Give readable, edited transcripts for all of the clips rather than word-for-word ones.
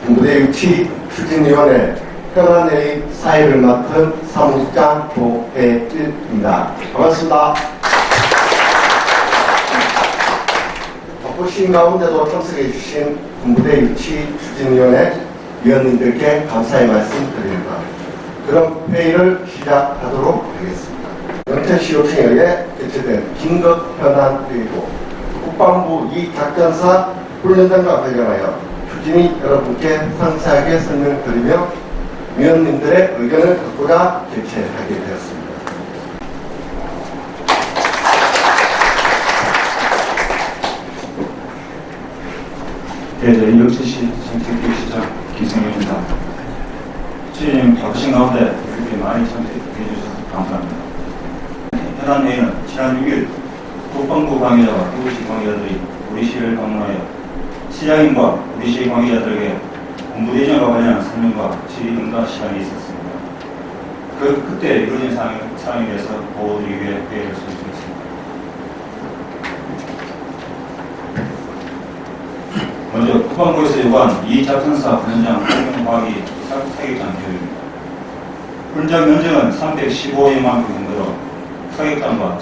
군부대 유치 추진위원회 현안회의 사회를 맡은 사무국장 조혜일입니다. 반갑습니다. 바쁘신 가운데도 참석해 주신 군부대 유치 추진위원회 위원님들께 감사의 말씀 드립니다. 그럼 회의를 시작하도록 하겠습니다. 영천시 요청에 의해 개최된 긴급 현안회의로 국방부 이 작전사 훈련장과 관련하여 추진위 여러분께 상세하게 설명드리며 위원님들의 의견을 듣고자 개최하게 되었습니다. 네, 저희 영천시 정책기획시장 김성현입니다. 주님 바쁘신 가운데 이렇게 많이 참석해 주셔서 감사합니다. 해당 회의는 지난 6일 국방부 관계자와 서울시 관계자들이 우리 시를 방문하여 시장님과 우리 시 관계자들에게 군부대 이전과 관련한 설명과 질의 응답 시간이 있었습니다. 그때 이루어진 사항에 대해서 보고드리기 위해 회의를 소집했습니다. 먼저 국방부에서 요구한 이 작전사 훈련장 활용화기 사격장 계획입니다. 훈련장 면적은 315여만 평 정도로 사격장과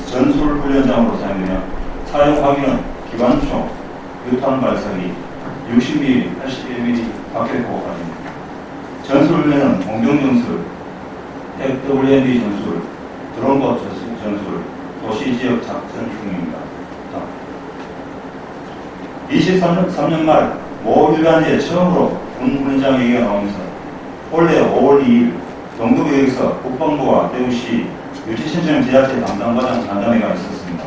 전술 훈련장으로 사용되며 사용 화기는 기관총, 유탄 발사기, 60mm, 81mm 박격포까지입니다. 전술 훈련은 공경 전술, FWMB 전술, 드론봇 전술, 도시지역 작전 중입니다. 23년 말 모 일간지에 처음으로 군 훈련장 얘기가 나오면서 올해 5월 2일 동두구역에서 국방부와 대구시 유치신청 지자체 담당과장 간담회가 있었습니다.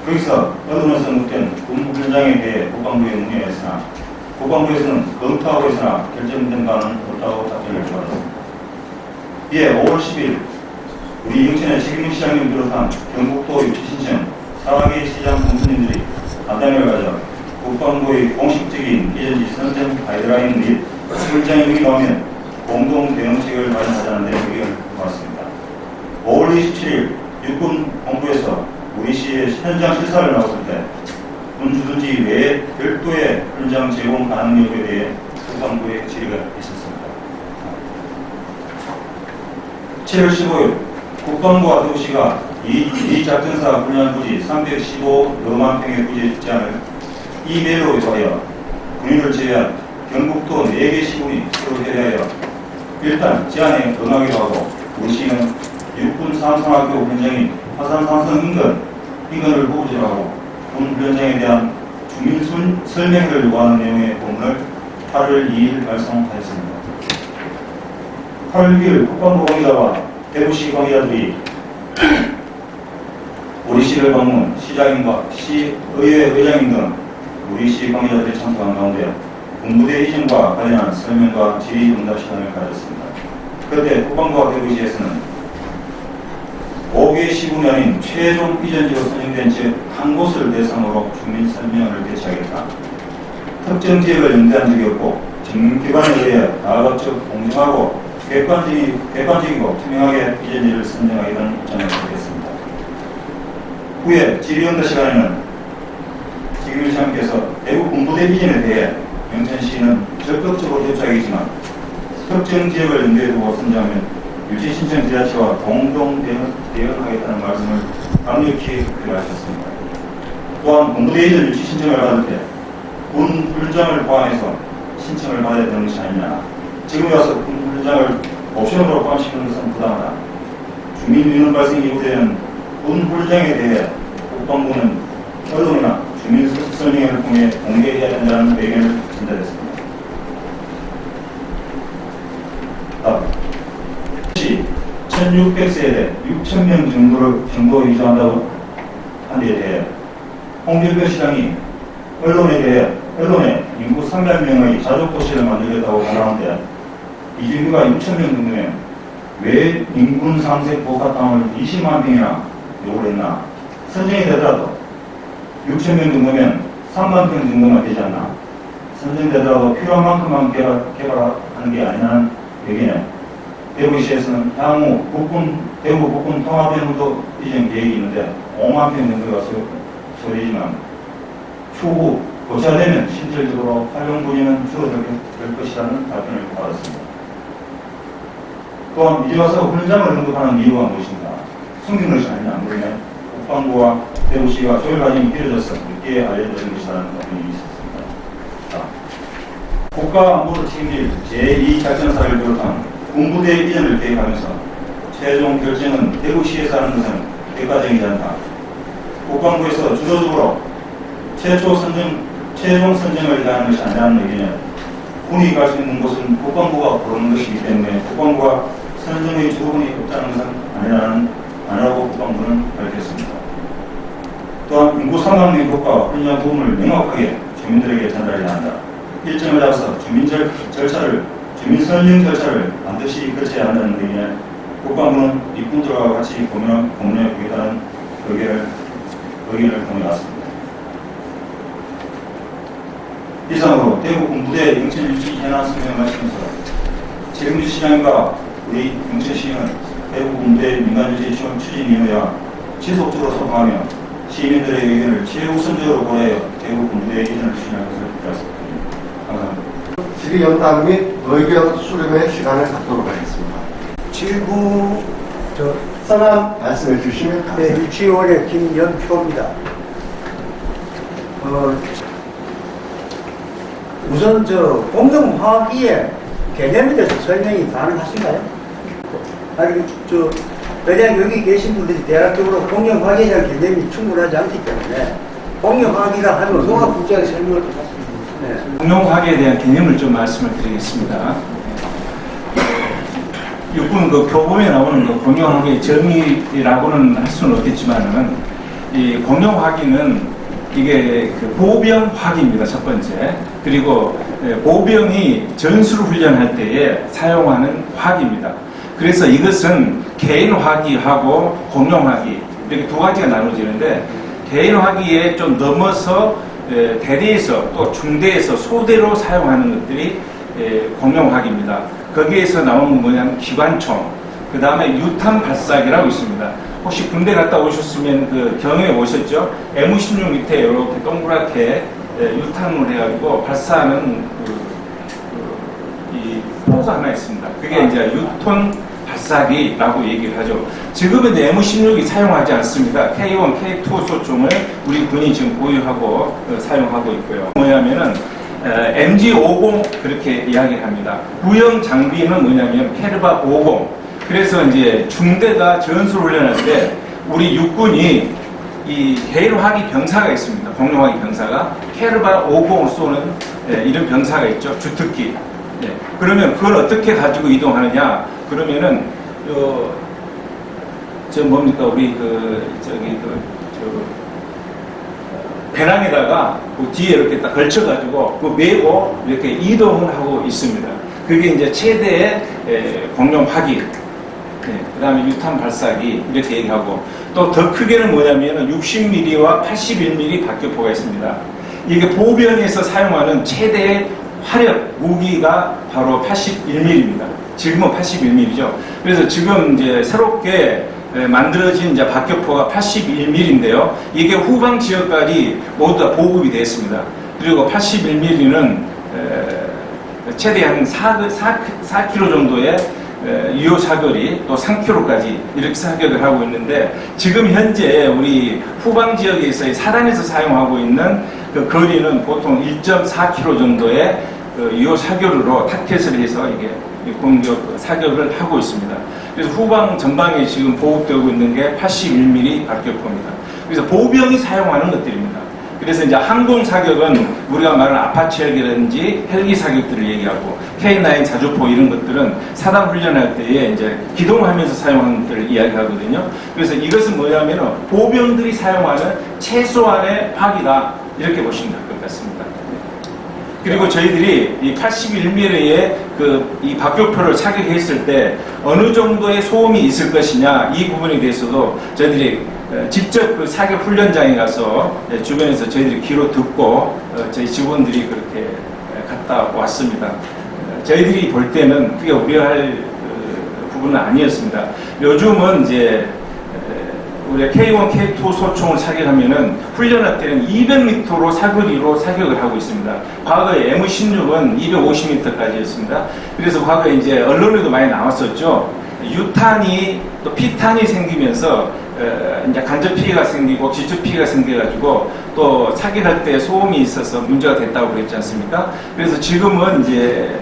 거기서 언론에서 언급된 군 훈련장에 대해 국방부에 문의했으나 국방부에서는 검토하고 있으나 결정된 바는 없다고 답변을 주었습니다. 이에 5월 10일 우리 영천의 책임문 시장님을 비롯한 경북도 유치신청 4개 시장 공무원님들이 간담회를 가져 국방부의 공식적인 이전지 선정 가이드라인 및 훈련장 의견이 나오면 공동 대응책을 마련하자는 데 의견을 모았습니다. 5월 27일 육군 본부에서 우리 시의 현장 실사를 나왔을 때 군 주둔지 외에 별도의 훈련장 제공 가능 여부에 대해 국방부의 질의가 있었습니다. 7월 15일 국방부와 대구시가 이 작전사 훈련 부지 315여만 평의 부지 제안을 이메일로 요구하여 군인을 제외한 경북도 4개 시군이 서로 협의하여 일단 제안에 응하기로 하고 우리 시는 육군 상성학교 훈련장인 화산상성 인근을 보고지로 하고 군 훈련장에 대한 주민 설명을 요구하는 내용의 본문을 8월 2일 발송하였습니다. 8월 6일 국방부 관계자와 대구시 관계자들이 우리 시를 방문, 시장님과 시의회 의장님 등 우리 시 관계자들이 참석한 가운데 군부대 이전과 관련한 설명과 질의 응답 시간을 가졌습니다. 그때 국방부와 대구시에서는 5개 시군이 아닌 최종 이전지로 선정된 지역 한 곳을 대상으로 주민 설명을 개최하겠다. 특정 지역을 연대한 적이 없고 정기관에 의해 다각적 공정하고 객관적이고 투명하게 이전지를 선정하겠다는 입장을 밝혔습니다. 후에 질의 응답 시간에는 지금 시장님께서 대구 군부대 이전에 대해 영천시는 적극적으로 협조하겠지만 특정 지역을 연대해 두고 선정하면 유치신청 지자체와 공동 대응하겠다는 말씀을 강력히 표현하셨습니다. 또한 군부대 이전 유치신청을 받을 때 군 훈련장을 포함해서 신청을 받아야 되는 것이 아니냐. 지금 와서 군 훈련장을 옵션으로 포함시키는 것은 부당하다. 주민 민원 발생이 요구되는 군 훈련장에 대해 국방부는 언론이나 주민 설명회를 통해 공개해야 된다는 의견을 전달했습니다. 1600세대 6,000명 정도 유지한다고 한 데에 대해 홍길표 시장이 언론에 인구 300명의 자족도시를 만들겠다고 말하는데 이 인구가 6,000명 정도면 왜 인군 3세 복합 땅을 20만 평이나 요구를 했나? 선정이 되더라도 6,000명 정도면 3만 평 정도만 되지 않나? 선정되더라도 필요한 만큼만 개발하는 게 아니라는 얘기는 대구시에서는 향후 대구 국군 통합연구도 이전 계획이 있는데 5만 평 정도가 소리지만 추후 고쳐되면 실질적으로 활용 분야는 줄어들 것이라는 답변을 받았습니다. 또한 이제 와서 훈련장을 언급하는 이유가 무엇인가? 숨긴 것이 아니냐 안 그러냐? 국방부와 대구시가 조율 과정이 길어져서 늦게 알려진 것이라는 답변이 있었습니다. 자, 국가 안보를 책임질 제2작전사를 비롯한 군부대 이전을 계획하면서 최종 결정은 대구시에서 하는 것은 객관적이지 않다. 국방부에서 주도적으로 최종 선정을 하는 것이 아니라는 의견에 군이 갈 수 있는 곳은 국방부가 고르는 것이기 때문에 국방부가 선정의 주도권이 없다는 것은 아니라고 국방부는 밝혔습니다. 또한 인구 상황의 효과와 훈련 부분을 명확하게 주민들에게 전달해야 한다. 일정을 잡아서 주민 선정 절차를 반드시 거쳐야 한다는 의견에 국방부는 입군들과 같이 공론해 보겠다는 의견을 공유했습니다. 이상으로 대구 군부대 영천 유치 현안 설명을 마치면서 책임지 시장과 우리 영천시는 대구 군부대 민간유치 추진위원회와 지속적으로 소통하며 시민들의 의견을 최우선적으로 고려하여 대구 군부대 이전을 추진할 것을 말씀드립니다. 감사합니다. 질의응답 및 의견 수렴의 시간을 갖도록 하겠습니다. 7부 성함 말씀해 주시면 감사합니다. 유치원의 김연표입니다. 우선 공정화학기의 개념에 대해서 설명이 가능하신가요? 아니 왜냐하면 여기 계신 분들이 대략적으로 공정화학에 대한 개념이 충분하지 않기 때문에 공정화학이라 하면 종합국장의 설명을 좀 하십니다. 공정화학에 대한 개념을 좀 말씀을 드리겠습니다. 육군 그 교범에 나오는 그 공정화학의 정의라고는 할 수는 없겠지만은 이 공정화학은 이게 그 보병화기입니다. 첫 번째. 그리고 보병이 전술 훈련할 때에 사용하는 화기입니다. 그래서 이것은 개인 화기하고 공용 화기 이렇게 두 가지가 나눠지는데 개인 화기에 좀 넘어서 대대에서 또 중대에서 소대로 사용하는 것들이 공용 화기입니다. 거기에서 나오는 건 뭐냐면 기관총, 그 다음에 유탄 발사기라고 있습니다. 혹시 군대 갔다 오셨으면 그 경험해 보셨죠? M16 밑에 이렇게 동그랗게 유탄을 해가지고 발사하는 이 포가 하나 있습니다. 그게 이제 유탄 발사기라고 얘기를 하죠. 지금은 이제 M16이 사용하지 않습니다. K1, K2 소총을 우리 군이 지금 보유하고 사용하고 있고요. 뭐냐면은 MG50 그렇게 이야기를 합니다. 구형 장비는 뭐냐면 캐르바 50. 그래서 이제 중대가 전술 훈련할 때 우리 육군이 이 개인 화기 병사가 있습니다. 공룡 화기 병사가 캐르바 50을 쏘는 이런 병사가 있죠. 주특기. 그러면 그걸 어떻게 가지고 이동하느냐? 그러면은 뭡니까 우리 배낭에다가 그 뒤에 이렇게 딱 걸쳐가지고 그 메고 이렇게 이동을 하고 있습니다. 그게 이제 최대의 공룡 화기. 그 다음에 유탄 발사기 이렇게 얘기하고 또 더 크게는 뭐냐면 60mm와 81mm 박격포가 있습니다. 이게 보병에서 사용하는 최대의 화력 무기가 바로 81mm입니다. 지금은 81mm죠. 그래서 지금 이제 새롭게 만들어진 이제 박격포가 81mm인데요. 이게 후방 지역까지 모두 다 보급이 되어 있습니다. 그리고 81mm는 최대 한 4km 정도의 유효 사거리 또 3km까지 이렇게 사격을 하고 있는데 지금 현재 우리 후방 지역에서 사단에서 사용하고 있는 그 거리는 보통 1.4km 정도의 유효 사거리로 타켓을 해서 이게 공격 사격을 하고 있습니다. 그래서 후방 전방에 지금 보급되고 있는 게 81mm 박격포입니다. 그래서 보병이 사용하는 것들입니다. 그래서 이제 항공 사격은 우리가 말하는 아파치 헬기라든지 헬기 사격들을 얘기하고 K9 자주포 이런 것들은 사단 훈련할 때에 이제 기동하면서 사용하는 것들을 이야기하거든요. 그래서 이것은 뭐냐면 보병들이 사용하는 최소한의 화기다 이렇게 보시면 될 것 같습니다. 그리고 저희들이 이 81mm의 이 박격포를 착용했을 때 어느 정도의 소음이 있을 것이냐 이 부분에 대해서도 저희들이 직접 그 사격 훈련장에 가서 주변에서 저희들이 귀로 듣고 저희 직원들이 그렇게 갔다 왔습니다. 저희들이 볼 때는 그게 우려할 부분은 아니었습니다. 요즘은 이제 우리 K1, K2 소총을 사격하면은 훈련할 때는 200m로 사거리로 사격을 하고 있습니다. 과거에 M16은 250m까지였습니다. 그래서 과거에 이제 언론에도 많이 나왔었죠. 유탄이 또 피탄이 생기면서 이제 간접 피해가 생기고 직접 피해가 생겨가지고 또 사격할 때 소음이 있어서 문제가 됐다고 그랬지 않습니까? 그래서 지금은 이제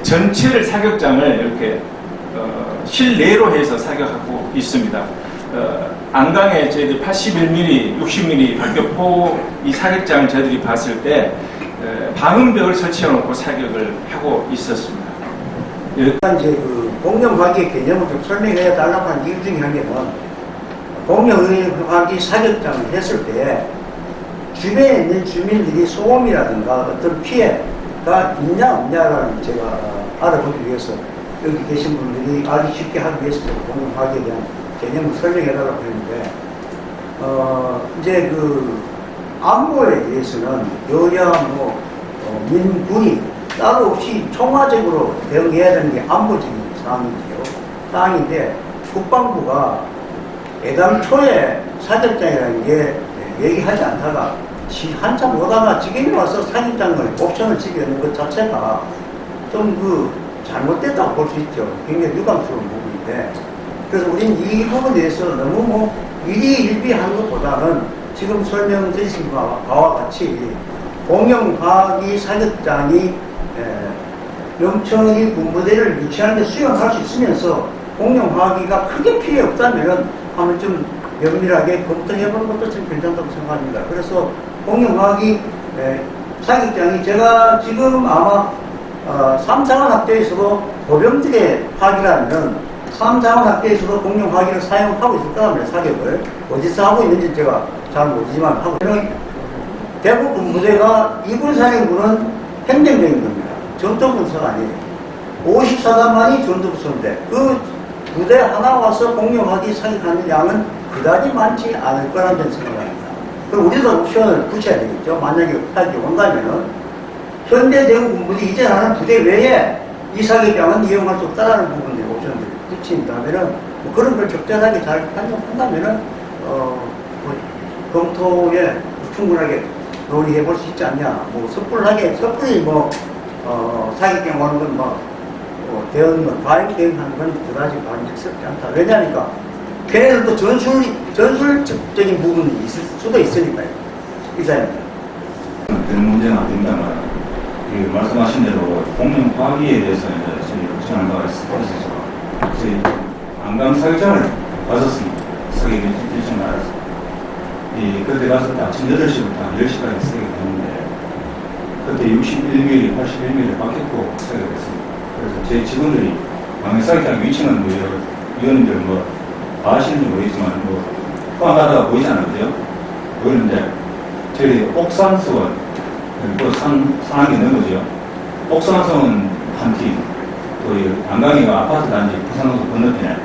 전체를 사격장을 이렇게 실내로 해서 사격하고 있습니다. 안강에 저희들이 81mm, 60mm 박격포 이 사격장을 저희들이 봤을 때 방음벽을 설치해 놓고 사격을 하고 있었습니다. 일단 이제 그 공룡화기의 개념을 좀 설명해 달라고 하는 이유 중에 한 개는 공룡화기 사격장을 했을 때 주변에 있는 주민들이 소음이라든가 어떤 피해가 있냐 없냐라는 제가 알아보기 위해서 여기 계신 분들이 알기 쉽게 하기 위해서 공룡화기에 대한 개념을 설명해 달라고 했는데 이제 그 안보에 대해서는 여야 민군이 따로 없이 총화적으로 대응해야 되는 게 안보적인 사항인데 국방부가 애당초에 사격장이라는 게 얘기하지 않다가 한참 오다가 지금에 와서 사격장을 옵션을 지켜놓는 것 자체가 좀 그 잘못됐다고 볼 수 있죠. 굉장히 유감스러운 부분인데 그래서 우리는 이 부분에 대해서 너무 일희일비한 것보다는 지금 설명드리신 바와 같이 공영화기 사격장이 영천이 군부대를 유치하는 데 수용할 수 있으면서 공룡화기가 크게 피해 없다면 한번 좀 면밀하게 검토해보는 것도 좀 괜찮다고 생각합니다. 그래서 공룡화기 사격장이 제가 지금 아마 3차원 학교에서도 보병들의 화기라면 3차원 학교에서도 공룡화기를 사용하고 있을 거랍니다. 사격을 어디서 하고 있는지 제가 잘 모르지만 하고 대구 군부대가 이군사령부는 행정적인 겁니다. 전투부서가 아니에요. 54단만이 전투부서인데 그 부대 하나 와서 공룡화기 사격하는 양은 그다지 많지 않을 거라는 저는 생각합니다. 그럼 우리도 옵션을 붙여야 되겠죠. 만약에 하기 원가면은 현대 대구 군부대 이전하는 부대 외에 이 사격장은 이용할 수 없다라는 부분들 옵션을 붙인다면은 뭐 그런 걸 적절하게 잘 판단한다면은 검토에 충분하게 논의해 볼 수 있지 않냐. 섣불리 사격장 오는 건 과잉 대응하는 건 그다지 바람직스럽지 않다. 왜냐하니까 걔네들도 전술적인 부분이 있을 수도 있으니까요. 이사입니다. 그런 문제는 아닙니다만 말씀하신 대로 공룡화기에 대해서 이제 저희 걱정한 바가 있어서 저희 안강 사격장을 갔었습니다. 사격 일정을 알았습니다. 그때 가서 딱 아침 8시부터 10시까지 사격했는데 그때 61mm, 81mm 박격포 사격했습니다. 그래서 제 직원들이 사격장 위치는 위원님들 아시는지 모르겠지만 포함하다가 보이잖아요. 그죠? 보이는데 저희 옥산서원 그 산악이 있는 거죠. 옥산서원 한 팀, 또 안강이가 아파트 단지 부산호수 건너편에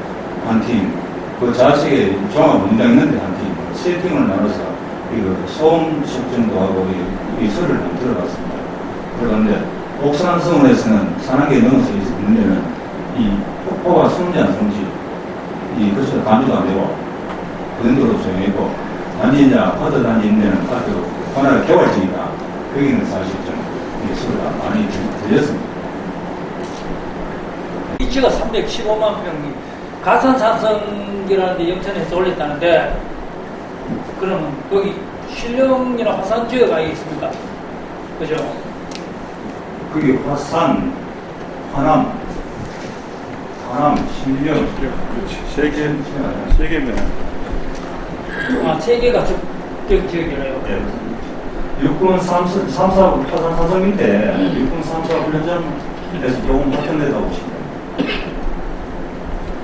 한 팀, 그 좌측에 종합운동장 있는데 한 팀, 세 팀을 나눠서 소음 측정도 하고 이 소리를 좀 들어봤습니다. 그런데 옥산서원에서는 산악에 넘어서 있는 데는 이 폭포가 숨지 않는지 그것도 감지도 안 되고 그 정도로 조용했고 단지 이제 아파트 단지 있는 데는 아주 하나의 개발지니까 거기는 사실 좀 소리가 많이 들렸습니다. 위치가 315만 평이 가산산성이라는 데 영천에서 올렸다는데 그러면 거기 신령이나 화산 지역가 있습니까? 그죠? 거기 화산, 화남, 신령 세 개면 세 개가 적격 지역이래요. 네. 육군 3사 화산 산성인데 육군 3사 훈련장에서 조금 확정되다고 보십니다.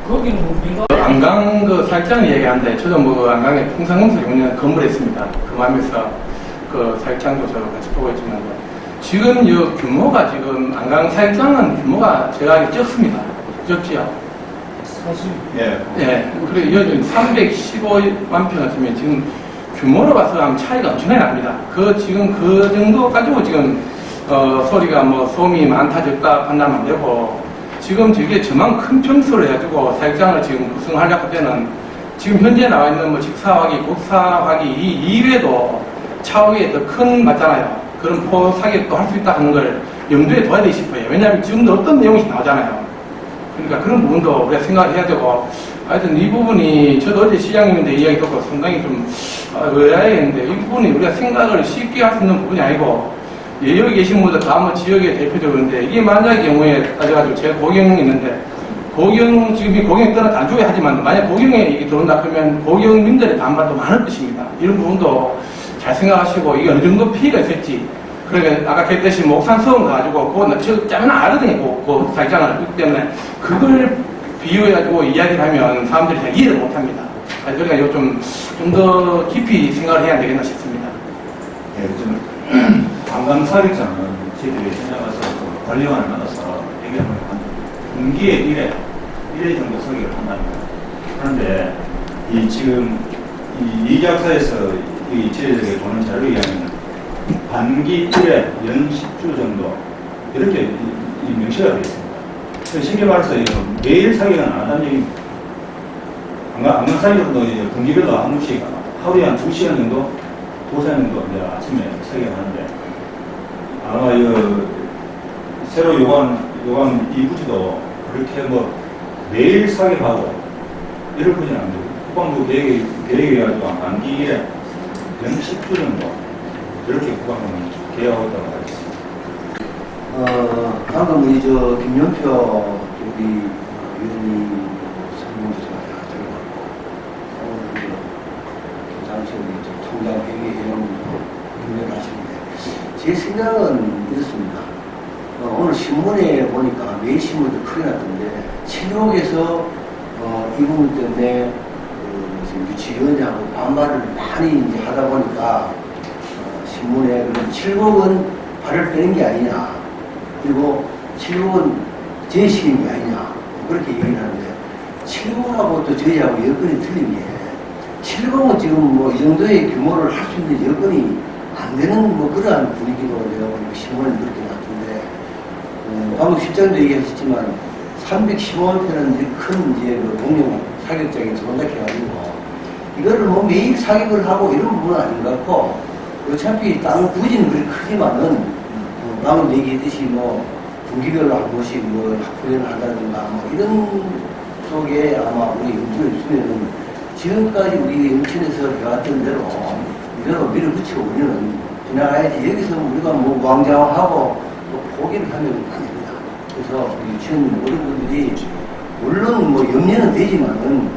거기는 민간 안강 그 사격장 얘기하는데 저도 안강에 풍산공사 6년 건물했습니다. 그만해서 그 사격장도 저 같이 보고 있지만 지금 이 규모가 지금 안강 사격장은 규모가 제가 알기 적습니다. 적지요? 예. 예. 그리고 여기 315만 평이면 지금 규모로 봐서 하면 차이가 엄청나게 납니다. 지금 그 정도 가지고 지금 소리가 소음이 많다 적다 판단하면 안 되고 지금 저게 저만 큰 평수를 해가지고 사격장을 지금 구성하려고 때는 지금 현재 나와 있는 뭐 직사화기, 곡사화기 이 이외에도 차후에 더 큰 맞잖아요. 그런 포 사격도 할 수 있다 하는 걸 염두에 둬야 돼 싶어요. 왜냐하면 지금도 어떤 내용이 나오잖아요. 그러니까 그런 부분도 우리가 생각을 해야 되고, 하여튼 이 부분이 저도 어제 시장님인데 이야기 듣고 상당히 좀 의아했는데, 이 부분이 우리가 생각을 쉽게 할 수 있는 부분이 아니고, 예, 여기 계신 분들 다 뭐 지역의 대표적인데, 이게 만약의 경우에 따져가지고 제가 고경이 있는데, 고경, 지금 이 고경이 떠나 단쪽에 하지만, 만약 고경에 이게 들어온다 그러면 고경민들의 반발도 많을 것입니다. 이런 부분도 잘 생각하시고, 이게 어느 정도 피해가 있을지, 그러면 아까 그랬듯이 목산서원 가지고 그거 저 짜면 알거든요. 그 사장을 그렇기 때문에 그걸 비유해가지고 이야기를 하면 사람들이 잘 이해를 못합니다. 그러니까 이거 좀 더 깊이 생각을 해야 되겠나 싶습니다. 예, 좀 관광사격장은 저희들이 현장에서 그 관리관을 만나서 얘기를 하면 한 분기에 1회 정도 설계를 한답니다. 그런데 이 지금 이 계약서에서 이 저희들에게 보는 자료에 의하면 반기 1회 연 10주 정도 이렇게 명시가 되어 있습니다. 그래서 쉽게 말해서 이거 매일 사격은 안 한다는 얘기입니다. 안강 사격도 분기별로 한 번씩 하루에 한 2시간 정도, 2시간 정도 이제 아침에 사격을 하는데 아마 이거 새로 요구한 이 부지도 그렇게 뭐 매일 사격하고 이럴 뿐이 안 되고 국방부 계획에 가지고 반기 1회 연 10주 정도 이렇게 국방부는 계약하고 있다고 하겠습니다. 방금 우리 김연표 우리 위원님 설명주가 들어갔고, 오늘 김상철 우리 총장 회의 회원님도 연결을 하시는데, 제 생각은 이렇습니다. 오늘 신문에 보니까 매일 신문도 크게 났던데, 7억에서 이 부분 때문에 지금 유치위원장하고 반발을 많이 이제 하다 보니까 신문에 7억은 발을 빼는 게 아니냐, 그리고 7억은 제시인 게 아니냐, 그렇게 얘기를 하는데, 7억하고 또 저희하고 여건이 틀린 게, 7억은 지금 뭐 이 정도의 규모를 할 수 있는 여건이 안 되는 뭐 그러한 분위기로 내가 보니까 신문에 그렇게 났던데, 방금 실장도 얘기하셨지만 315만 편은 이제 큰 이제 그 공룡 사격장이 들어온다 해가지고 이거를 뭐 매일 사격을 하고 이런 부분은 아닌 것 같고, 어차피 땅 부지는 그리 크지만은 방금 얘기했듯이 뭐 분기별로 한 번씩 뭐 훈련을 한다든가 뭐 이런 쪽에 아마 우리 연구를 있으면은 지금까지 우리 영천에서 해왔던 대로 이대로 밀어붙이고 우리는 지나가야지. 여기서 우리가 뭐 왕장하고 또 포기를 하면 안 됩니다. 그래서 우리 유치원 모든 분들이 물론 뭐 염려는 되지만은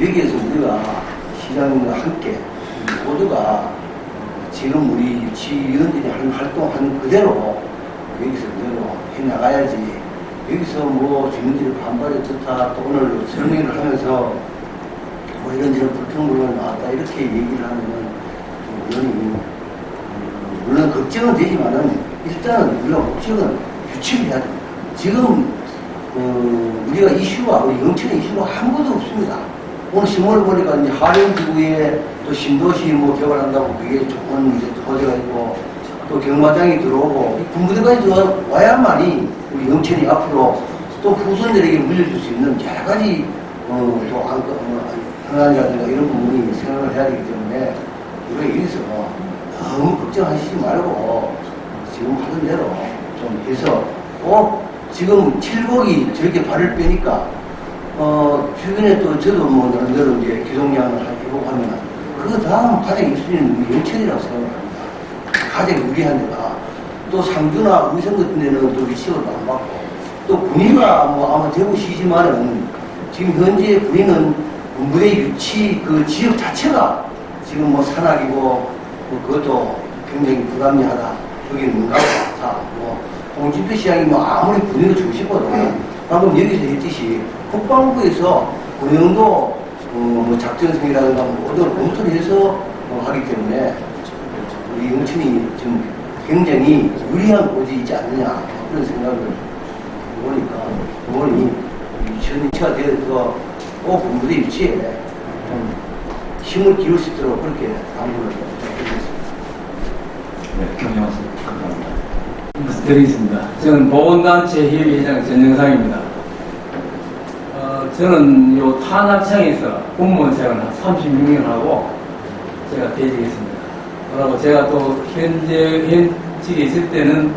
여기에서 우리가 시장님과 함께 모두가 지금 우리 유치위원들이 하는 활동하는 그대로 여기서 그대로 해나가야지. 여기서 뭐 주민들이 반발이 좋다, 또 오늘 설명을 하면서 뭐 이런저런 불평불만 나왔다 이렇게 얘기를 하면은 물론 걱정은 되지만은 일단은 우리가 목적은 유치를 해야 됩니다. 지금 우리가 이슈가 우리 영천의 이슈가 한 곳도 없습니다. 오늘 신문을 보니까 이제 하령지구에 또 신도시 뭐 개발한다고 그게 좋은 이제 토지가 있고 또 경마장이 들어오고 군부대까지 와야만이 우리 영천이 앞으로 또 후손들에게 물려줄 수 있는 여러 가지 또 현안이라든가 이런 부분이 생각을 해야 되기 때문에 우리가 여기서 너무 걱정하시지 말고 지금 하던 대로 좀 해서 꼭 지금 7곡이 저렇게 발을 빼니까 주변에 또 저도 뭐 나름대로 이제 기동량을 해보고 하면 그 다음 가장 1순위는 우리 영천이라고 생각합니다. 가장 유리한 데가 또 상주나 의성 같은 데는 또 위치가 안 맞고 또 군위가 뭐 아마 대구시지만은 지금 현재 군위는 군부대 유치 그 지역 자체가 지금 뭐 산악이고 뭐 그것도 굉장히 부담리하다. 여기는 문화가 많다. 뭐 홍준표 시장이 뭐 아무리 군위를 주시고도 방금 여기서 했듯이 국방부에서 군용도 뭐 작전성이라든가 모든 검토를 해서 하기 때문에 우리 영천이 지금 굉장히 유리한 곳이 있지 않느냐 그런 생각을 보니까 부모님이 유치원이가 되어서 꼭 군부대 유치에 좀 힘을 기울 수 있도록 그렇게 당부를 부탁드리겠습니다. 네, 안녕하세요. 감사합니다. 드리겠습니다. 저는 보건단체 협의회장 전영상입니다. 저는 요 탄압청에서 공무원 생활을 한 36년 하고 제가 퇴직했습니다. 그리고 제가 또 현직에 있을 때는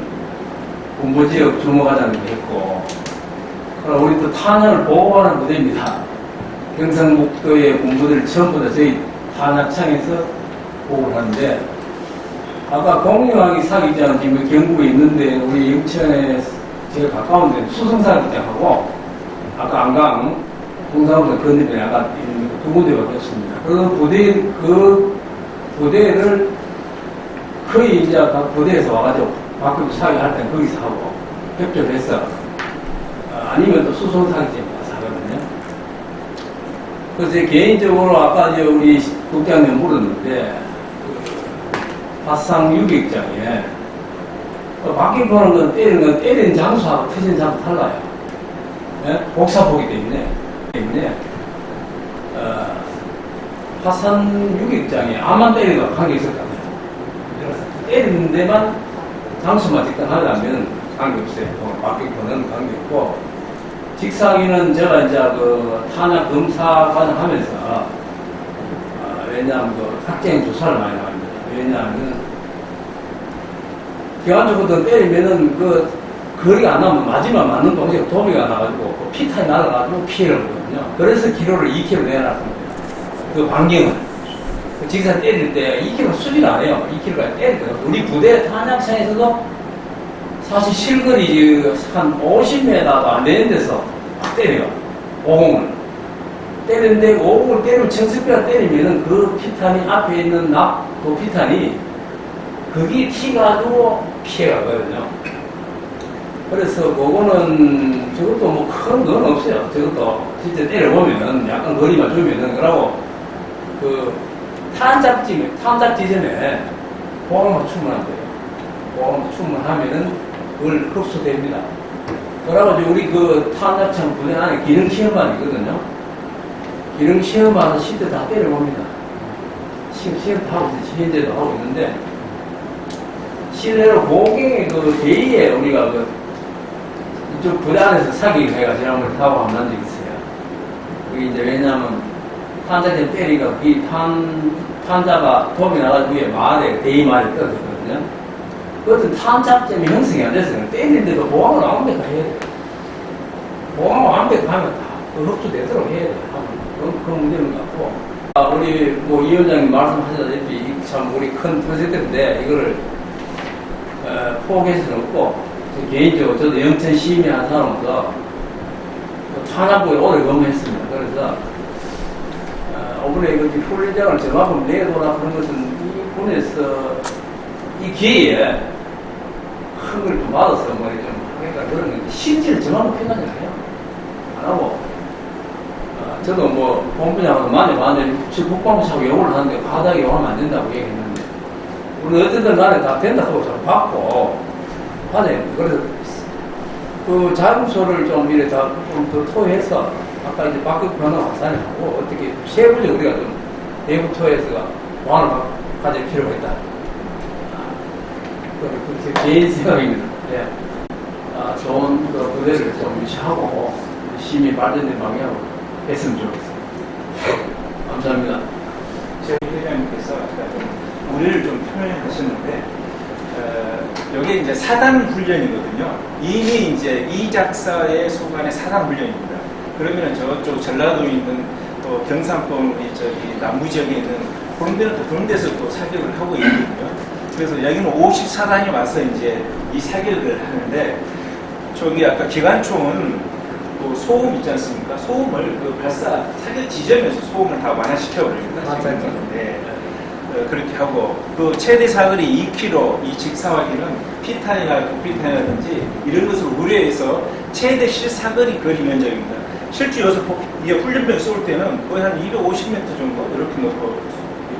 본부지역 주무과장도 했고, 그리고 우리 또 탄압을 보호하는 부대입니다. 경상북도의 본부들 전부 다 저희 탄압청에서 보호를 하는데, 아까 공유하기 사기장 지금 경북에 있는데 우리 영천에 제일 가까운 데는 수성사기장하고 아까 안강 동사무소 건너편에 아까 있는 두 군데밖에 없습니다. 그 부대를 거의 이제 각 부대에서 와가지고 바꾸고 사기할 때는 거기서 하고 협조를 해서 아니면 또 수성사기장에 가서 하거든요. 그래서 개인적으로 아까 이제 우리 국장님 물었는데 화상 유격장에 바뀐 거는 때리는 장소하고 터진 장소 달라요. 네? 복사보기 때문에 화산 유격장에 암만 때리도 관계 있을 거 아니에요. 때리는 데만 장소만 직관하려면 관계없어요. 바뀐 거는 관계없고, 직사기는 제가 이제 그 탄약 검사 과정하면서 왜냐하면 그 학생 조사를 많이 합니다. 왜냐하면 기관적으로 때리면은 그 거리가 안 나면 마지막 맞는 동시에 도미가 나가지고 그 피탄이 날아가지고 피해를 보거든요. 그래서 기로를 2km 내놨습니다. 그 반경은 그 직사 때릴 때 2km 수비를 안 해요. 2km까지 때릴 때 우리 부대 탄약창에서도 사실 실거리 한 50m도 안 되는 데서 막 때려요. 50을 때리는데 50을 때리면 정석비가 때리면은 그 피탄이 앞에 있는 그 피탄이 거기 튀가지고 피해가거든요. 그래서 그거는 저것도 뭐 큰 건 없어요. 저것도 진짜 때려보면은 약간 거리만 주면은 그러고 그 탄작 지점에 보험만 충분한대요. 보험 충분하면은 그걸 흡수됩니다. 그래가지고 우리 그 탄작청 부대 안에 기능 시험반이 있거든요. 기능 시험반은 실제 다 때려봅니다. 시험 다 하고 있어요. 현재도 하고 있는데, 실내로 공경의 그 대의에 우리가 그 이쪽 부대 안에서 사기를 해가 지난번에 타고 한 적이 있어요. 그게 이제 왜냐하면 탄자들 때리가 이 탄자가 도움이 나가지고 위에 말에 대의 말에 떨어졌거든요. 그것은 탄작점이 형성이 안 됐어요. 때리는데도 보강을 완벽하게 해야 돼요. 보강을 완벽하면 다 그 흡수되도록 해야 돼요. 그런 문제는 같고. 우리 뭐 이 위원장님 말씀하셨다시피 참 우리 큰 프로젝트인데 이거를 포기할 수는 없고, 개인적으로 저도 영천 시민 한 사람으로서 탄압부에 오래 근무했습니다. 그래서 이번에 그 훈련장을 저만큼 내도라 그런 것은 이 군에서 이 기회에 큰 걸 좀 받아서 뭐 좀 하니까 그런 건데, 실제로 저만큼 생각을 해요. 안 하고 저도 뭐 본부장하고 많이 지금 국방부하고 영어를 하는데 과다하게 영어하면 안 된다고 얘기했는데, 우리 어쨌든 간에 다 된다고 좀 받고 하네. 그래서 그 자금소를 좀 이래 다 좀 더 토해서 아까 이제 바뀌고 변화 확산하고 어떻게 세부적으로 우리가 좀 내부 토해서 보완을 가질 필요가 있다. 그렇게 개인 생각입니다. 예. 좋은 그 부대를 좀 유치하고 열심히 발전된 방향으로 했으면 좋겠습니다. 감사합니다. 저희 회장님께서 우리를 좀 표현하셨는데, 여기 이제 사단 훈련이거든요. 이미 이제 이 작사의 소관의 사단 훈련입니다. 그러면은 저쪽 전라도에 있는 또 경상권 우리 저기 남부 지역에 있는 그런 데는 또 그런 데서 또 사격을 하고 있거든요. 그래서 여기는 54단이 와서 이제 이 사격을 하는데, 저기 아까 기관총은 또 소음 있지 않습니까? 소음을 그 발사 사격 지점에서 소음을 다 완화시켜 버립니다. 네. 그렇게 하고, 또 최대 사거리 2km 이 직사화기는 피탄이나 독피탄이라든지 이런 것을 우려해서 최대 실사거리 거리 면적입니다. 실제 여기서 이게 훈련병 쏠 때는 거의 한 250m 정도 이렇게 놓고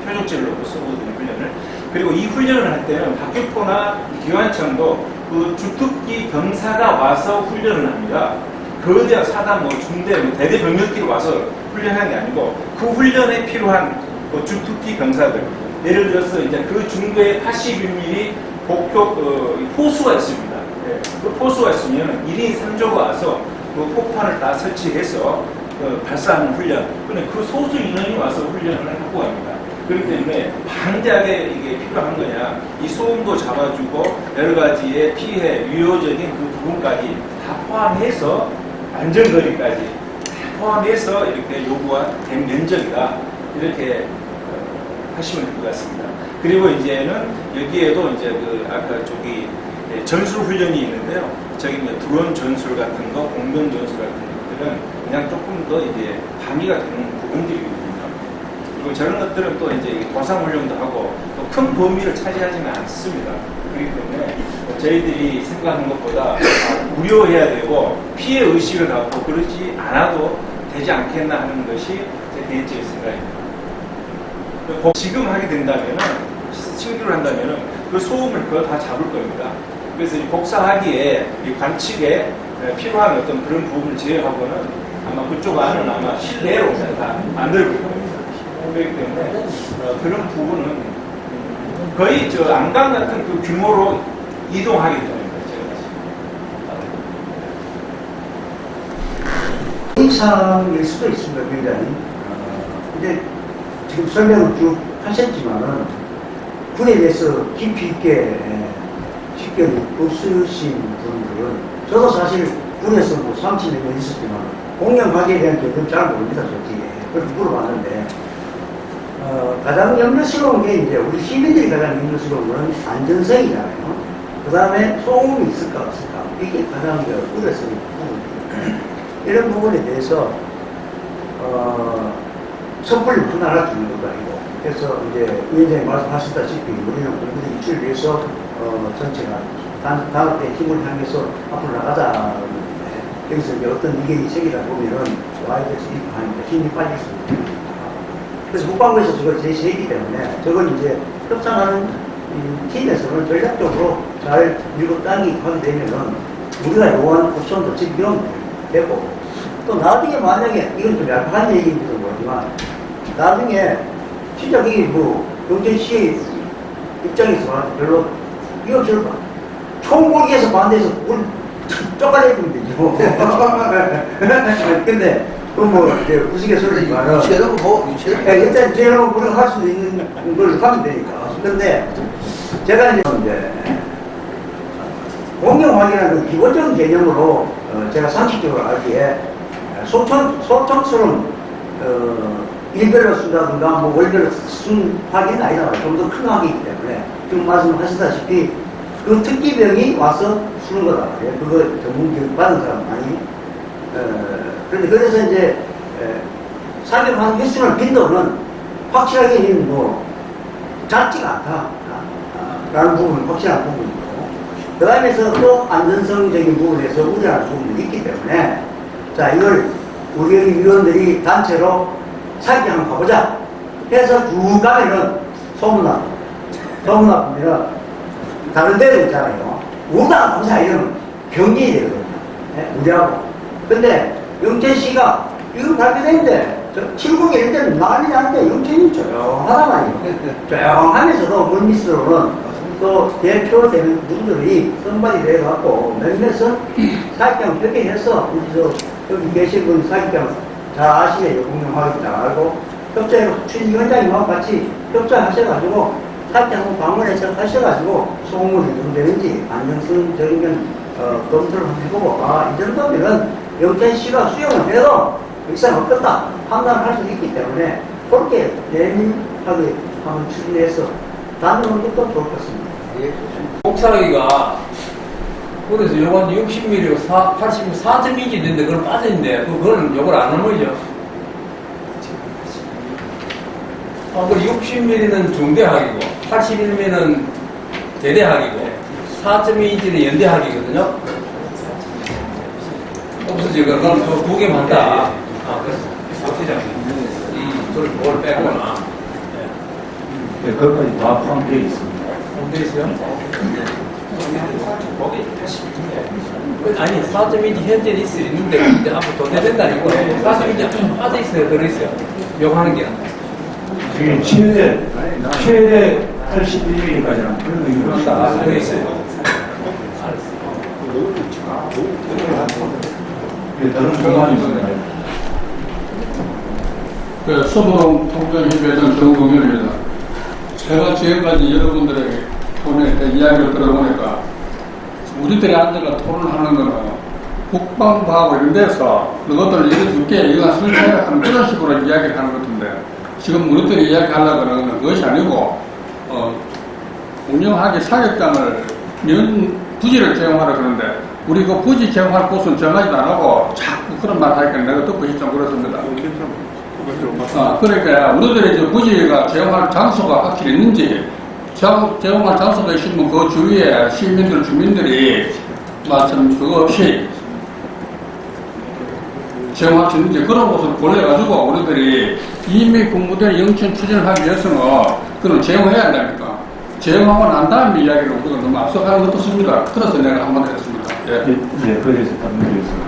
표적지를 놓고 쏘거든요, 훈련을. 그리고 이 훈련을 할 때는 박격포나 기관총도 그 주특기 병사가 와서 훈련을 합니다. 거대한 사단, 뭐 중대, 뭐 대대 병력끼리 와서 훈련하는 게 아니고 그 훈련에 필요한 그 주특기 병사들, 예를 들어서 이제 그 중대에 81mm 복효 포수가 있습니다. 네. 그 포수가 있으면 1인 3조가 와서 그 폭탄을 다 설치해서 발사하는 훈련, 근데 그 소수 인원이 와서 훈련을 하고 갑니다. 그렇기 때문에 방대하게 이게 필요한 거냐, 이 소음도 잡아주고 여러 가지의 피해, 유효적인 그 부분까지 다 포함해서 안전거리까지 다 포함해서 이렇게 요구한 된 면적이다, 이렇게 하시면 될 것 같습니다. 그리고 이제는 여기에도 이제 그 아까 저기 전술 훈련이 있는데요. 저기 뭐 드론 전술 같은 거, 공병 전술 같은 것들은 그냥 조금 더 이제 방위가 되는 부분들이거든요. 그리고 저런 것들은 또 이제 도상 훈련도 하고 또 큰 범위를 차지하지는 않습니다. 그렇기 때문에 저희들이 생각하는 것보다 우려해야 되고 피해 의식을 갖고 그러지 않아도 되지 않겠나 하는 것이 제 개인적인 생각입니다. 지금 하게 된다면은, 신규를 한다면은 그 소음을 그거 다 잡을 겁니다. 그래서 이 복사하기에 이 관측에 필요한 어떤 그런 부분을 제외하고는 아마 그쪽 안은 아마 실내로 다 만들고 있을 겁니다. 그렇기 때문에 그런 부분은 거의 저 안강 같은 그 규모로 이동하게 됩니다. 이상일 수도 있습니다, 굉장히. 근데 지금 설명을 쭉 하셨지만은 군에 대해서 깊이 있게 식견이 없으신 분들은, 저도 사실 군에서 뭐 30년 있었지만 공룡학에 대한 개념 잘 모릅니다, 솔직히. 그래서 물어봤는데 가장 염려스러운 게 이제 우리 시민들이 가장 염려스러운 건 안전성이잖아요. 그 다음에 소음이 있을까 없을까, 이게 가장 우려스러운 부분입니다. 이런 부분에 대해서 섣불리 하나 주는 것도 아니고, 그래서 이제 위원장님 말씀하셨다시피 우리는 공부의 입출을 위해서 전체가 단합의 힘을 향해서 앞으로 나가자는데, 여기서 이제 어떤 의견이 생기다 보면은 와야 돼서 하니까 힘이 빠질 수 있습니다. 그래서 국방부에서 저걸 제시했기 때문에 저걸 이제 협상하는 팀에서는 전략적으로 잘 밀고 당기고 하게 되면은 우리가 요구하는 옵션도 적용되고, 또 나중에 만약에 이건 좀 약한 얘기인지도 모르지만 나중에 진짜 이게 뭐 경제 시의 입장에서 별로 이거 저 총궐기에서 반대해서 뭘 쪼가려 주면 되죠. 근데 그뭐 이제 우스갯소리지만은 일단 죄라고 우리가 할 수도 있는 걸 하면 되니까. 근데 제가 이제 공룡화기라는 기본적인 개념으로 제가 상식적으로 알기에 소총처럼 일별로 쓴다든가 뭐 월별로 쓴 화기는 아니잖아요. 좀 더 큰 화기이기 때문에 지금 말씀하셨다시피 그 특기병이 와서 쓰는 거다. 그거 전문 교육 받은 사람 아니. 그런데 그래서 이제 사격하는 횟수나 빈도는 확실하게 뭐 작지가 않다 라는 부분은 확실한 부분이고, 그 다음에서 또 안전성적인 부분에서 우려하는 부분이 있기 때문에, 자, 이걸 우리 위원들이 단체로 사격 한번 가보자 해서 쭉 가면은 소문나면 다른 데도 있잖아요. 우리나라 공사 이러면 경쟁이 되거든요. 우리하고. 근데 영천시가 이거 발표됐는데 7국에 이럴 때는 난리 나는데 영천이 조용하단 말이에요. 조용하면서도 물밑으로는 또 대표되는 분들이 선발이 돼갖고 몇몇은 사기장 협의해서 여기 계신 분 사기장 잘 아시네요. 공룡화기 잘 알고 협조해 추진위원장님하고 같이 협조하셔가지고 사기장 한번 방문해서 하셔가지고 소음물이 좀 되는지 안정성적인 건 검토를 한번 해보고, 이 정도면은 영천시가 수용을 해도 의사는 없겠다 판단을 할 수 있기 때문에 그렇게 예민하게 한번 추진해서 다녀오는 것도 좋을 것 같습니다. 복사하기가 그래서 요건 60mm고 80mm 4.2지 있는데 그걸 빠져있는데 그거는 요걸 안 넘어죠. 그 60mm는 중대학이고 80mm는 대대학이고 4.2인치는 연대학이거든요. 없어지고 그럼 그 두 개만 다. 그래서 그걸 뭘 빼거나. 네, 그것까지 다 포함되어 있습니다. 포함되어 있어요? 아니 4.2인치 현재 있는데 이제 앞으로 더 된다니까 4.2인치 빠져있어요, 들어있어요. 요거 하는 게. 지금 최대 81mm까지는 그런 의미가 들어있어요. 다른 공간이 있습니다. 그 서부동 통전협의회장 정동현입니다. 제가 지금까지 여러분들에게 오늘 이야기를 들어보니까 우리들이 앉아서 토론하는 거는 국방부하고 이런 데서 너희들 이래 줄게 이거 설치해야 하는 그런 식으로 이야기를 하는 것 같은데 지금 우리들이 이야기하려고 하는 것이 아니고 운영하기 사격장을 부지를 제공하라 그러는데 우리 그 부지 제공할 곳은 정하지도 안 하고 자꾸 그런 말 하니까 내가 듣고 싶지 좀 그렇습니다. 그러니까 우리들이 이제 부지가 제공할 장소가 확실히 있는지 제공할 장소가 있으면 그 주위에 시민들, 주민들이 마침 그거 없이 제공할 수 있는지 그런 곳을 골라가지고 우리들이 이미 군부대 영천 추진을 하기 위해서는 그건 제공해야 한다니까. 제공하고 난 다음에 이야기를 우리가 너무 앞서가는 것도 없습니다. 그래서 내가 한마디 했습니다. 예. 네, 그래서 답변드리겠습니다.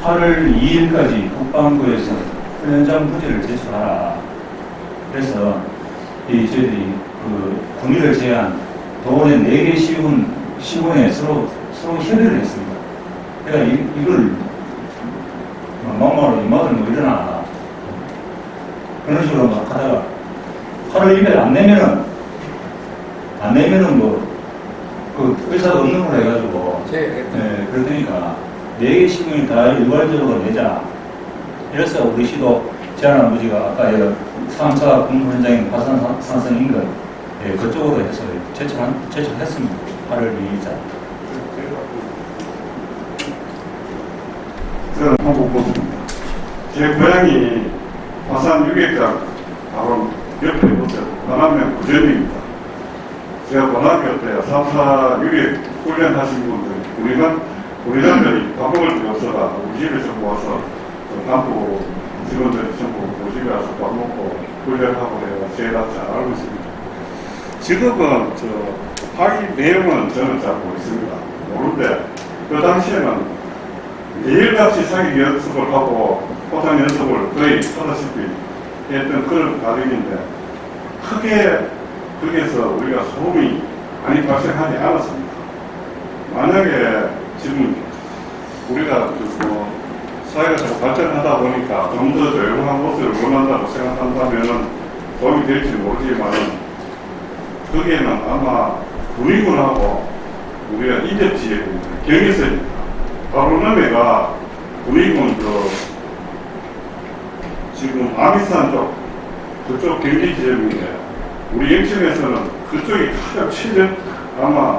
8월 2일까지 국방부에서 현장 부지를 제출하라. 그래서 저희들이 그 군의를 제한 도원의 4개 시군에 서로 협의를 했습니다. 그러니까 이걸 막말로 이마들 뭐 일어나 그런 식으로 막 하다가 8월 2일 안 내면은 뭐 그 의사가 없는 걸로 해가지고 그러니까 4개 시군이 다 일괄적으로 내자. 그래서 우리 시도 제안한 부지가 아까 3사 공무 현장인 화산산 인근 그쪽으로 해서 제출했습니다. 8월 2일자. 저는 한국 보수입니다. 제 고향이 화산 유격장 바로 옆에 보세요. 관악면 구전입니다. 제가 관악면 때 3사 유격 훈련하신 분들 우리들이 밥 먹을 데 없어가 우리 집에 전부 와서 남부 직원들이 전부 우리 집에 와서 밥 먹고 훈련하고 해요. 제가 잘 알고 있습니다. 지금은 파기 내용은 저는 잘 모르겠습니다. 모르는데 그 당시에는 매일같이 사격 연습을 하고 포탄 연습을 거의 하다시피 했던 그런 과정인데 크게 거기에서 우리가 소음이 많이 발생하지 않았습니다. 만약에 지금 우리가 사회가 자꾸 발전하다 보니까 좀 더 조용한 모습을 원한다고 생각한다면 도움이 될지 모르지만 거기에는 아마 군의군하고 우리가 인접지역입니다. 경계선입니다. 바로 남해가 군의군 지금 아미산 쪽 그쪽 경계 지점인데 우리 영천에서는 그쪽이 가장 아마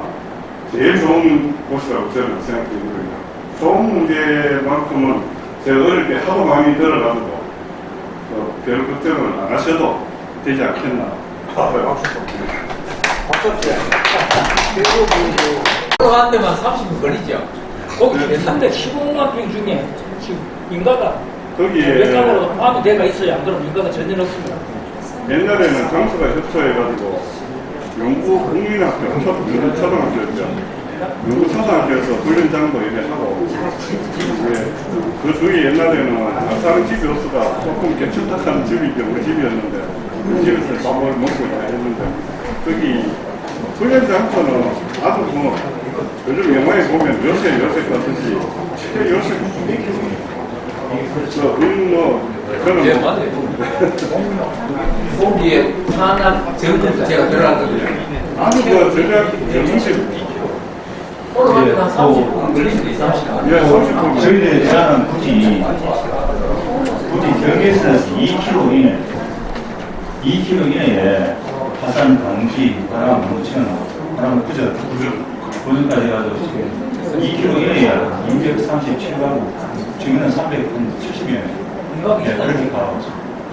제일 좋은 곳이라고 저는 생각됩니다. 소음 문제만큼은 제가 어릴 때 하도 많이 들어가지고 별 걱정을 안 하셔도 되지 않겠나. 들어가는 데만 30분 걸리죠. 거기 315만 평 중에 지금 인가가 거기에 외곽으로 포함이 돼가 있어야 안 그러면 인가가 전혀 없습니다. 옛날에는 장소가 협소해가지고 영구 국민학교 초등학교였죠. 영구 초등학교에서 훈련장도 이렇게 하고 그 주위에 옛날에는 사는 집이 없어가 조금 개척탁한 집이 우리 집이었는데 그 집에서 밥을 먹고 했는데 거기 훈련장소는 아주 요즘 영화에 보면 요새 같은지 요새 예, 맞아요. 거기에 탄압 전부터 제가 들어간 거거든요. 아니 전략 정신 올라가면 한 30분 걸릴 수도 있어요. 30분 저희들이 제안한 부지 경계선에서 2km 이내 2km 이내에 화산 방지 바람 뭉치는 바람 구전까지 해가지고 지금 2km 이내에 237가구 지금은 370여 네, 그렇게 가고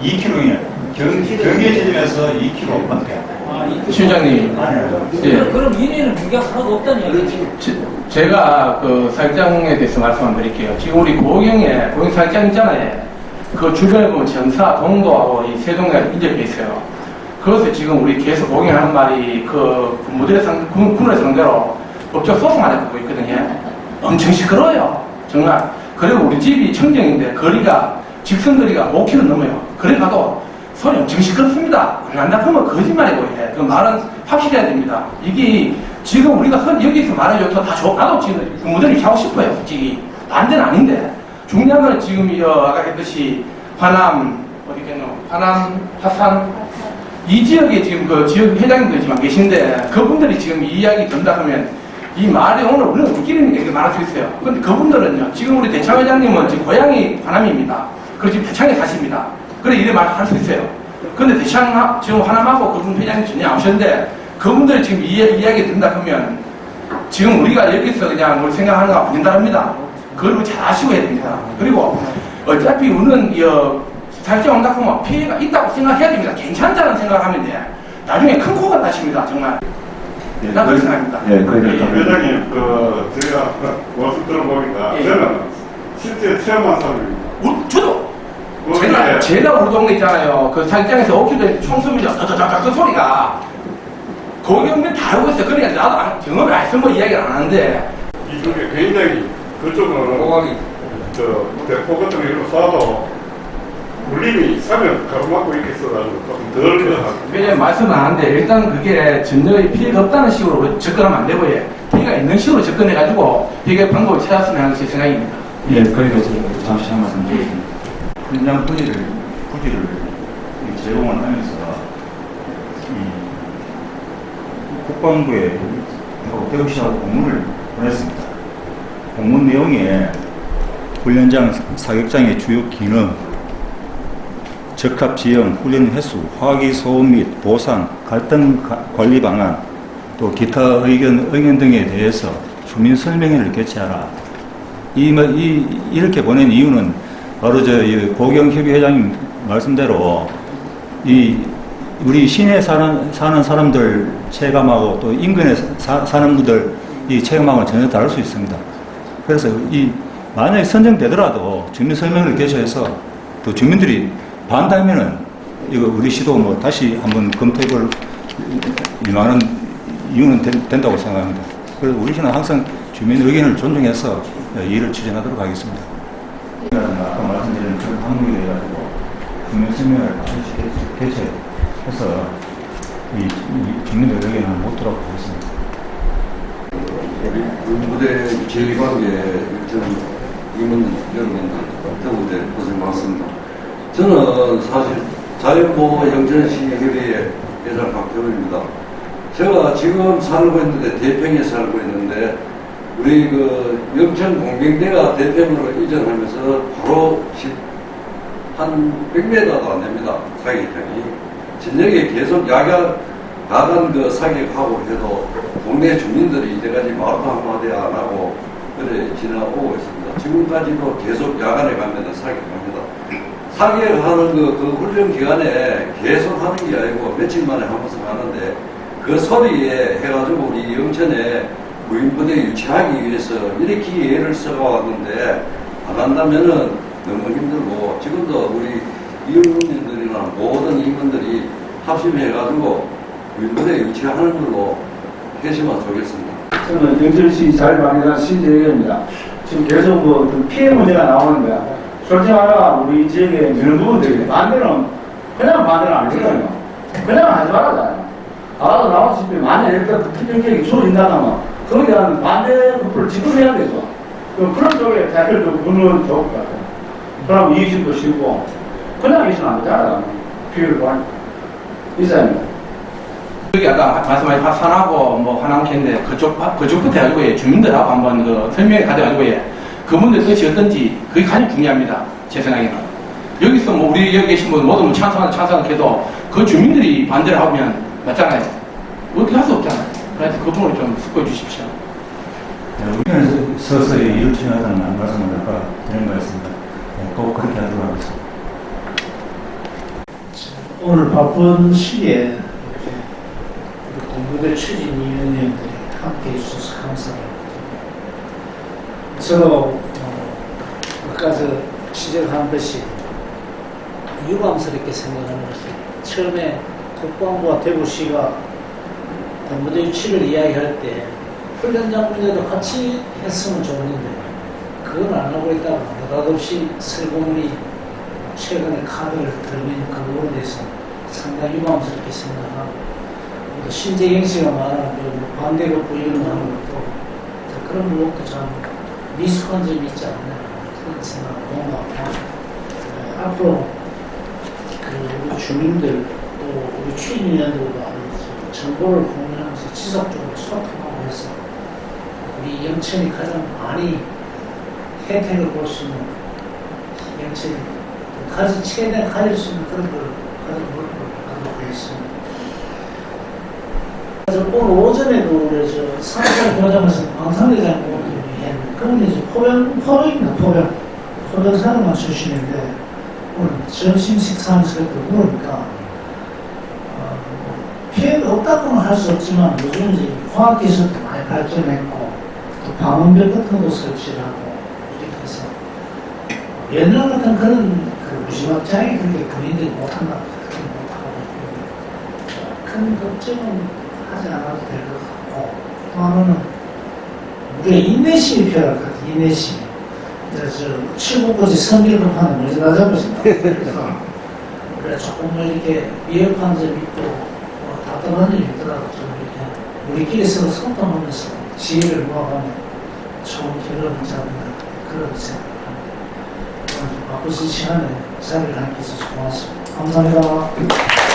2km 이내 경계 지점에서 2km 실장님, 예. 그럼 이내는 문제가 하나도 없다는 이야기죠. 제가 그 사격장에 대해서 말씀 한번 드릴게요. 지금 우리 고경에 고경 사격장 있잖아요. 그 주변에 보면 정사, 동도하고 이 세동네가 인접해 있어요. 그것을 지금 우리 계속 고경하는 말이 그 군을 상대로 법적 소송하자고 하고 있거든요. 엄청 시끄러워요. 정말. 그리고 우리 집이 청정인데 거리가 직선거리가 5km 넘어요. 그래 가도 소리 엄청 시끄럽습니다. 안 나쁘면 거짓말이고 해. 그 말은 확실해야 됩니다. 이게 지금 우리가 여기서 말해줘도 다 좋고 나도 지금 군부대를 하고 싶어요. 솔직히 반대는 아닌데 중요한 건 지금 아까 했듯이 화남 어디겠노? 하남, 화산 이 지역에 지금 그 지역 회장님들 지금 계신데 그분들이 지금 이 이야기 든다 하면 이 말이 오늘 우리는 우리끼리는 얘기 말할 수 있어요. 근데 그분들은요, 지금 우리 대창 회장님은 지금 고향이 하남입니다. 그리고 지금 대창에 사십니다. 그래 이래 말할 수 있어요. 근데 대창 지금 하남하고 그분 회장님 전혀 안 오셨는데 그분들이 지금 이 이야기 든다 하면 지금 우리가 여기서 그냥 뭘 생각하는 거 아닌 다릅니다. 그걸 잘 아시고 해야 됩니다. 그리고 어차피 우리는 살짝 온다 하면 피해가 있다고 생각해야 됩니다. 괜찮다는 생각을 하면 돼. 나중에 큰 코가 나십니다. 정말. 난 그렇게 생각합니다. 예, 그러니까. 회장님, 제가 말씀 들어보니까 예. 저는 실제 체험한 사람입니다. 저도 거기에 제가 우리 동네 있잖아요. 그 사육장에서 옥주대 총소리죠. 다다다다 그 소리가 거기 오면 다 알고 있어요. 그러니까 나도 경험을 안 해서 뭐 이야기를 안 하는데 이쪽에 굉장히 그쪽은 대포 같은 거 이런 거 쏴도 울림이 사면 가로막고 이렇게 써가지고 좀덜 왜냐면 말씀은 안 하는데 일단 그게 전혀 피해가 없다는 식으로 접근하면 안 되고요. 피해가 있는 식으로 접근해가지고 피해 방법을 찾았으면 하는 제 생각입니다. 예, 그러니까 제가 잠시 한 말씀 드리겠습니다. 현장 부지를 제공을 하면서 국방부에 대구시하고 공문을 보냈습니다. 공문 내용에 훈련장 사격장의 주요 기능, 적합 지형, 훈련 횟수, 화기 소음 및 보상, 갈등 관리 방안, 또 기타 의견 등에 대해서 주민 설명회를 개최하라. 이렇게 보낸 이유는 바로 고경협의 회장님 말씀대로 우리 시내에 사는 사람들 체감하고 또 인근에 사는 분들 이 체감하고는 전혀 다를 수 있습니다. 그래서 만약에 선정되더라도 주민 설명을 개최해서 또 주민들이 반대하면은 이거 우리 시도 다시 한번 검토해볼 만한 이유는 된다고 생각합니다. 그래서 우리 시는 항상 주민 의견을 존중해서 일을 추진하도록 하겠습니다. 아까 말씀드린 그 항목에 대해 가지고 주민 설명을 반드시 개최해서 주민들 의견을 묻도록 하겠습니다. 우리 무대 지휘관계 임원 여러분들 때문에 고생 많습니다. 저는 사실 자연보호 영천시협의회 회장 박태원입니다. 제가 지금 살고 있는데 대평에 살고 있는데 우리 영천 공병대가 대평으로 이전하면서 바로 한 100m도 안 됩니다. 사격장이. 저녁에 계속 야간 사격하고 해도 동네 주민들이 이제까지 말도 한마디 안 하고 그래 지나오고 있습니다. 지금까지도 계속 야간에 가면 사격합니다. 사격하는 그 훈련 기간에 계속 하는 게 아니고 며칠 만에 한 번씩 하는데 그 소리에 해가지고 우리 영천에 무인부대 유치하기 위해서 이렇게 애를 써왔는데 안 한다면은 너무 힘들고 지금도 우리 이웃민들이나 모든 임원들이 합심해가지고 무인부대 유치하는 걸로 해주면 좋겠습니다. 저는 영천시 자율방위단 신재혁입니다. 지금 계속 피해 문제가 나오는데 솔직히 말하면 우리 지역에 이런 부분들이 반대는 그냥 반대는 안 되거든요. 그냥 하지 말아잖아요. 아까도 나왔듯이 만약에 일단 특정 계획이 줄어든다면 거기에 대한 반대 급부를 지급해야 되죠. 그런 쪽에 대표를 좀 보면 좋을 것 같아요. 그럼 이익심도 쉽고 그냥 있으면 안 되잖아요. 피해를 있어야 합니다. 여기 아까 말씀하신 화산하고 하남캔데 그쪽부터 해가지고 주민들하고 한번 설명회 가져가지고 그분들 뜻이 어떤지 그게 가장 중요합니다. 제 생각에는. 여기서 우리 여기 계신 분 모두 찬성해도 그 주민들이 반대를 하면 맞잖아요. 어떻게 할 수 없잖아요. 그래서 그 부분을 좀 숙고해 주십시오. 우리는 서서히 일을 진행하자는 말씀을 아까 드린 거였습니다. 꼭 그렇게 하도록 하겠습니다. 오늘 바쁜 시기에 공부대 추진위원님들이 함께 해주셔서 감사합니다. 저도 아까 지적한 것이 유감스럽게 생각하는 것이 처음에 국방부와 대구시가 공부대 유치를 이야기할 때 훈련장 문제도 같이 했으면 좋은데 그건 안 하고 있다가 느닷없이 설공이 최근에 카드를 들고 있는 그 부분에 대해서 상당히 유감스럽게 생각하고 또 신재경 씨가 말하는 반대로 부여하는 것도 그런 부분도 참 미숙한 점이 있지 않나 그런 생각을 공감하고 앞으로 우리 주민들 또 우리 취인위원들과 정보를 공유하면서 지속적으로 소통하고 해서 우리 영천이 가장 많이 혜택을 볼 수 있는 영천이 최대한 가질 수 있는 그런 걸 하도록 하겠습니다. 오늘 오전에도 우리 상설 교장에서 방산대장 했는데 그건 이제 포병입니다. 포병 사령관 출신인데 오늘 점심 식사하면서 물으니까 피해가 없다고는 할 수 없지만 요즘 이제 과학기술도 많이 발전했고 또 방음벽 같은 거 설치를 하고 이렇게 해서 옛날 같은 그런 무지막지하게 그렇게 군인들이 못한다 그렇게 못하고 큰 걱정은 하지 않아도 될 것 같고 또 하나는 우리가 인내심이 필요할 것 같아요. 인내심. 칠곡까지 선비급하는 문제 나잡으신다. 그래서 우리가 조금 이렇게 위협한 점이 있고 답답한 점이 있더라도 좀 이렇게 우리끼리 서로 소통하면서 지혜를 모아가면 좋은 결론을 잡는 그런 생각을 합니다. 오늘 바쁘신 시간에 자리를 함께 해주셔서 고맙습니다. 감사합니다.